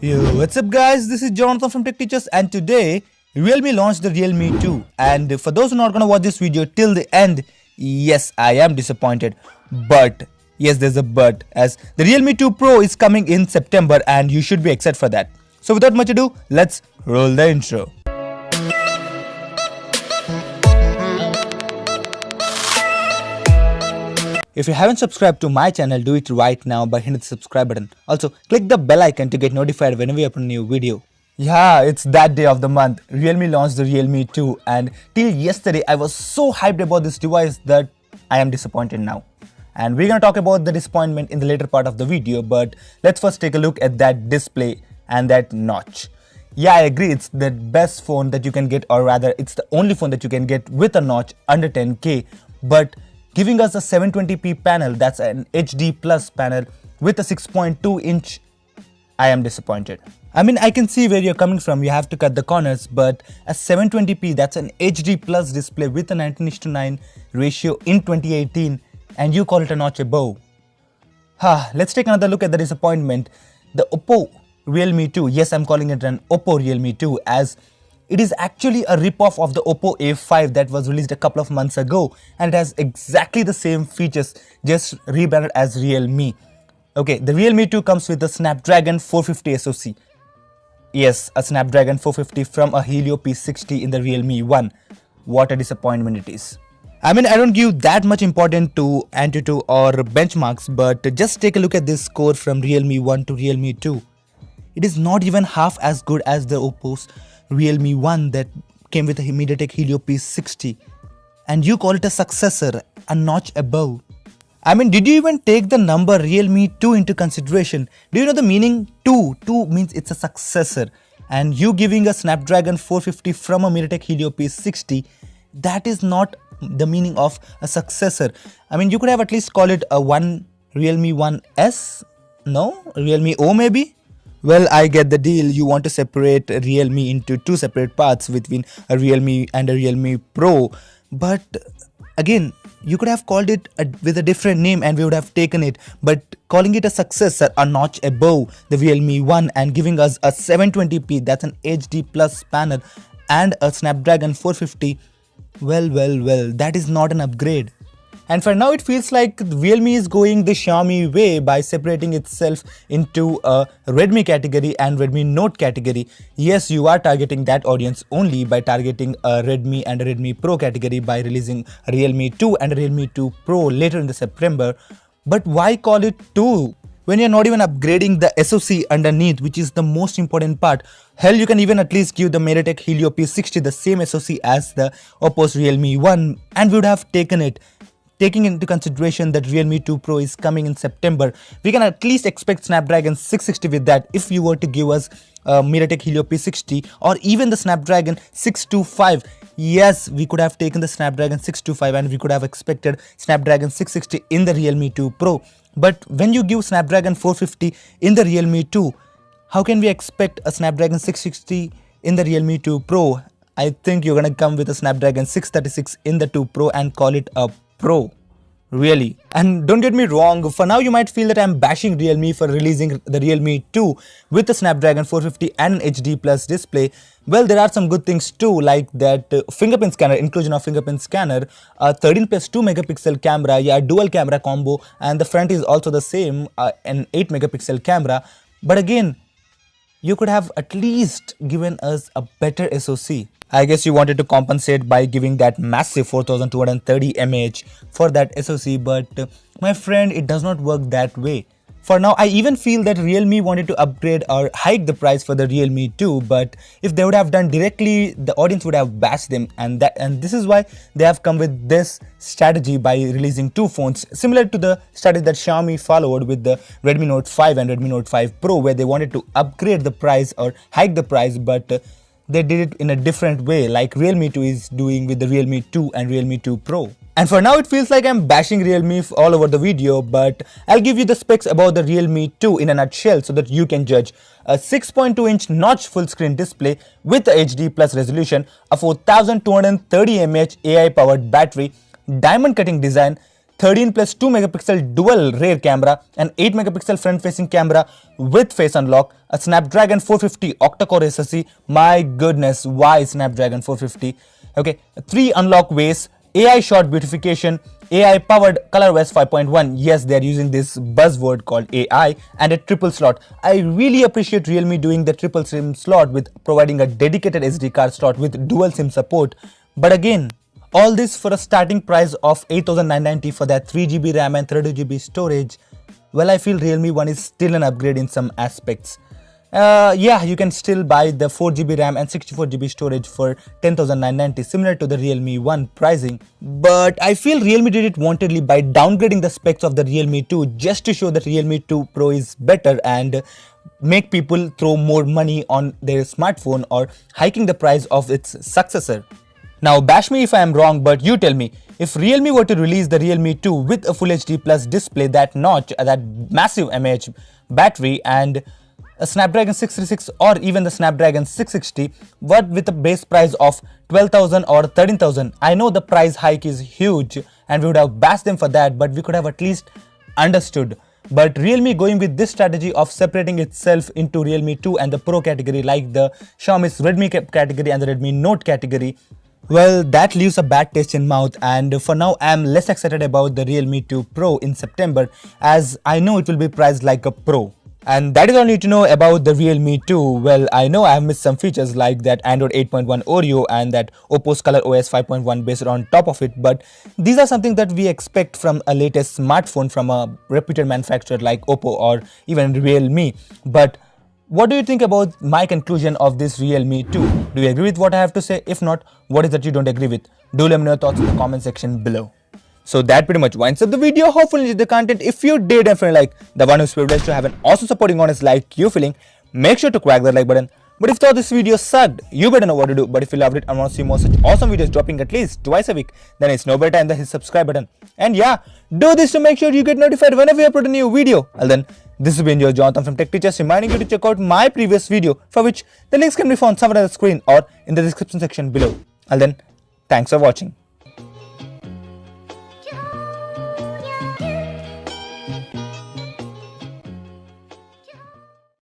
Yo, what's up guys, this is Jonathan from TechTeachers and today Realme launched the Realme 2 and for those who are not gonna watch this video till the end, yes, I am disappointed, but yes, there's a but, as the Realme 2 Pro is coming in September and you should be excited for that. So without much ado, let's roll the intro. If you haven't subscribed to my channel, do it right now by hitting the subscribe button. Also, click the bell icon to get notified whenever we upload a new video. Yeah, it's that day of the month. Realme launched the Realme 2 and till yesterday I was so hyped about this device that I am disappointed now. And we're gonna talk about the disappointment in the later part of the video, but let's first take a look at that display and that notch. Yeah, I agree, it's the best phone that you can get, or rather it's the only phone that you can get with a notch under 10K, but giving us a 720p panel, that's an HD plus panel with a 6.2 inch, I am disappointed. I mean, I can see where you're coming from, you have to cut the corners, but a 720p, that's an HD plus display with a 19:9 ratio in 2018 and you call it a notch above. Let's take another look at the disappointment. The OPPO Realme 2, yes, I'm calling it an OPPO Realme 2 as it is actually a ripoff of the OPPO A5 that was released a couple of months ago and it has exactly the same features, just rebranded as Realme. Okay, the Realme 2 comes with a Snapdragon 450 SoC. Yes, a Snapdragon 450 from a Helio P60 in the Realme 1. What a disappointment it is. I mean, I don't give that much importance to Antutu or benchmarks, but just take a look at this score from Realme 1 to Realme 2. It is not even half as good as the Oppo's Realme 1 that came with a MediaTek Helio P60, and you call it a successor, a notch above. I mean, did you even take the number Realme 2 into consideration? Do you know the meaning 2? 2 means it's a successor, and you giving a Snapdragon 450 from a MediaTek Helio P60, that is not the meaning of a successor. I mean, you could have at least called it a Realme 1S, no? Realme O maybe? Well, I get the deal. You want to separate Realme into two separate parts between a Realme and a Realme Pro. But again, you could have called it with a different name and we would have taken it. But calling it a successor, a notch above the Realme 1 and giving us a 720p, that's an HD plus panel and a Snapdragon 450, well, that is not an upgrade. And for now, it feels like Realme is going the Xiaomi way by separating itself into a Redmi category and Redmi Note category. Yes, you are targeting that audience only by targeting a Redmi and a Redmi Pro category by releasing a Realme 2 and a Realme 2 Pro later in the September. But why call it 2? When you're not even upgrading the SoC underneath, which is the most important part. Hell, you can even at least give the MediaTek Helio P60 the same SoC as the Oppo's Realme 1 and we would have taken it. Taking into consideration that Realme 2 Pro is coming in September, we can at least expect Snapdragon 660 with that if you were to give us MediaTek Helio P60 or even the Snapdragon 625. Yes, we could have taken the Snapdragon 625 and we could have expected Snapdragon 660 in the Realme 2 Pro. But when you give Snapdragon 450 in the Realme 2, how can we expect a Snapdragon 660 in the Realme 2 Pro? I think you're gonna come with a Snapdragon 636 in the 2 Pro and call it a Pro, really. And don't get me wrong, for now you might feel that I'm bashing Realme for releasing the Realme 2 with the Snapdragon 450 and an HD plus display. Well, there are some good things too, like that fingerprint scanner, inclusion of fingerprint scanner, a 13 plus 2 megapixel camera, yeah, dual camera combo, and the front is also the same, an 8 megapixel camera. But again, you could have at least given us a better SoC. I guess you wanted to compensate by giving that massive 4230 mAh for that SoC, but my friend, it does not work that way. For now, I even feel that Realme wanted to upgrade or hike the price for the Realme 2, but if they would have done directly, the audience would have bashed them, and this is why they have come with this strategy by releasing two phones, similar to the strategy that Xiaomi followed with the Redmi Note 5 and Redmi Note 5 Pro, where they wanted to upgrade the price or hike the price, but they did it in a different way, like Realme 2 is doing with the Realme 2 and Realme 2 Pro. And for now, it feels like I'm bashing Realme all over the video, but I'll give you the specs about the Realme 2 in a nutshell so that you can judge. A 6.2 inch notch full screen display with a HD plus resolution, a 4230 mAh AI powered battery, diamond cutting design, 13 plus 2 megapixel dual rear camera, an 8 megapixel front facing camera with face unlock, a Snapdragon 450 octa-core SoC. My goodness, why Snapdragon 450? Okay, 3 unlock ways, AI shot beautification, AI powered ColorOS 5.1. Yes, they are using this buzzword called AI, and a triple slot. I really appreciate Realme doing the triple SIM slot with providing a dedicated SD card slot with dual SIM support. But again, all this for a starting price of 8,990 for that 3GB RAM and 32GB storage. Well, I feel Realme 1 is still an upgrade in some aspects. Yeah, you can still buy the 4GB RAM and 64GB storage for 10,990, similar to the Realme 1 pricing. But I feel Realme did it wantedly by downgrading the specs of the Realme 2 just to show that Realme 2 Pro is better and make people throw more money on their smartphone or hiking the price of its successor. Now bash me if I am wrong, but you tell me, if Realme were to release the Realme 2 with a Full HD Plus display, that notch, that massive mAh battery and a Snapdragon 636 or even the Snapdragon 660, but with a base price of 12,000 or 13,000. I know the price hike is huge and we would have bashed them for that, but we could have at least understood. But Realme going with this strategy of separating itself into Realme 2 and the Pro category, like the Xiaomi's Redmi category and the Redmi Note category, well, that leaves a bad taste in mouth, and for now I am less excited about the Realme 2 Pro in September, as I know it will be priced like a Pro. And that is all you need to know about the Realme 2. Well, I know I have missed some features like that Android 8.1 Oreo and that OPPO's ColorOS 5.1 based on top of it, but these are something that we expect from a latest smartphone from a reputed manufacturer like OPPO or even Realme. But what do you think about my conclusion of this Realme 2? Do you agree with what I have to say? If not, what is that you don't agree with? Do let me know your thoughts in the comment section below. So that pretty much winds up the video. Hopefully you enjoyed the content. If you did and feel like the one who's privileged to have an awesome supporting audience like you feeling, make sure to crack that like button. But if you thought this video sucked, you better know what to do. But if you loved it and want to see more such awesome videos dropping at least twice a week, then it's no better time than hit subscribe button. And yeah, do this to make sure you get notified whenever we upload a new video. And then this has been your Jonathan from TechTeachers reminding you to check out my previous video, for which the links can be found somewhere on the screen or in the description section below. And then thanks for watching.